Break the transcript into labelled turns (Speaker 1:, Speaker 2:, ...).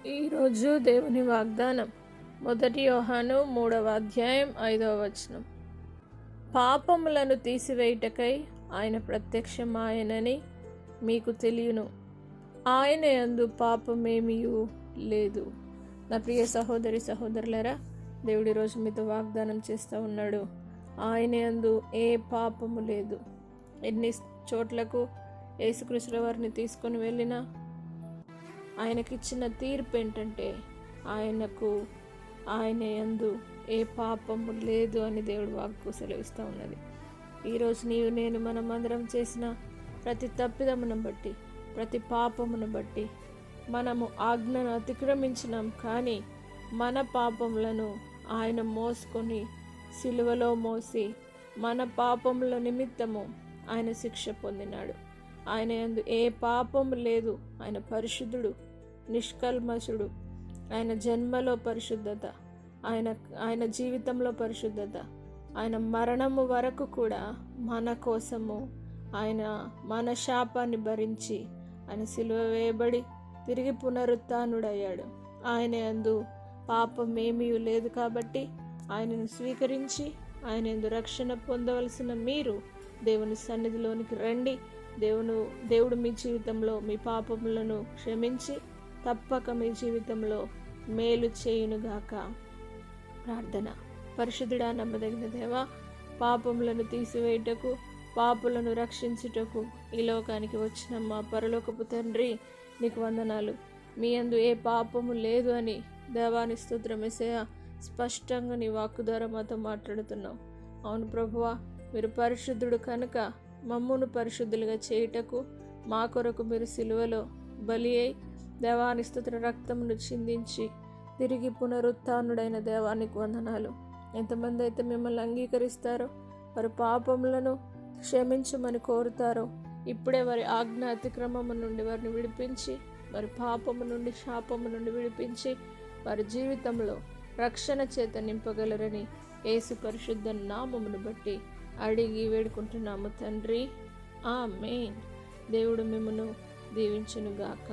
Speaker 1: ఈరోజు దేవుని వాగ్దానం 1 యోహాను 3వ అధ్యాయం 5వ వచనం. పాపములను తీసివేయుటకై ఆయన ప్రత్యక్షమాయనని మీకు తెలియను, ఆయన యందు పాపమేమియూ లేదు. నా ప్రియ సహోదరి సహోదరులారా, దేవుడి రోజు మీతో వాగ్దానం చేస్తూ ఉన్నాడు. ఆయన యందు ఏ పాపము లేదు. ఎన్ని చోట్లకు యేసుక్రీస్తు వారిని తీసుకొని వెళ్ళినా ఆయనకిచ్చిన తీర్పు ఏంటంటే ఆయన యందు ఏ పాపము లేదు అని దేవుడు వాక్కు సెలవిస్తూ ఉన్నది. ఈరోజు నేను మనమందరం చేసిన ప్రతి తప్పిదమును బట్టి, ప్రతి పాపమును బట్టి మనము ఆజ్ఞను అతిక్రమించినాం. కానీ మన పాపములను ఆయన మోసుకొని సిలువలో మోసి మన పాపముల నిమిత్తము ఆయన శిక్ష పొందినాడు. ఆయన యందు ఏ పాపము లేదు. ఆయన పరిశుద్ధుడు, నిష్కల్మషుడు. ఆయన జన్మలో పరిశుద్ధత, ఆయన జీవితంలో పరిశుద్ధత, ఆయన మరణము వరకు కూడా మన కోసము ఆయన మన శాపాన్ని భరించి ఆయన సిలువ వేయబడి తిరిగి పునరుత్థానుడయ్యాడు. ఆయన యందు పాపం ఏమీ లేదు. కాబట్టి ఆయనను స్వీకరించి ఆయన యందు రక్షణ పొందవలసిన మీరు దేవుని సన్నిధిలోనికి రండి. దేవుడు మీ జీవితంలో మీ పాపములను క్షమించి తప్పక మీ జీవితంలో మేలు చేయునుగాక. ప్రార్థన. పరిశుద్ధుడా, నమ్మదగిన దేవా, పాపములను తీసివేయుటకు, పాపులను రక్షించుటకు ఈ లోకానికి వచ్చిన మా పరలోకపు తండ్రి, నీకు వందనాలు. మీ యందు ఏ పాపము లేదు అని దేవాని స్తోత్రం యేసయ్యా, స్పష్టంగా నీ వాక్కు ద్వారా మాతో మాట్లాడుతున్నావు. అవును ప్రభువా, మీరు పరిశుద్ధుడు కనుక మమ్మును పరిశుద్ధులుగా చేయుటకు మా కొరకు మీరు సిలువలో బలి అయి దేవాని స్తుత్ర రక్తమును చిందించి తిరిగి పునరుత్థానుడైన దేవానికి వందనాలు. ఎంతమంది అయితే మిమ్మల్ని అంగీకరిస్తారో, వారి పాపములను క్షమించమని కోరుతారో, ఇప్పుడే వారి ఆజ్ఞ అతిక్రమము నుండి వారిని విడిపించి, వారి పాపము నుండి శాపము నుండి విడిపించి వారి జీవితంలో రక్షణ చేత నింపగలరని యేసు పరిశుద్ధ నామమును బట్టి అడిగి వేడుకుంటున్నాము తండ్రి. ఆమేన్. దేవుడు మిమ్మును దీవించునుగాక.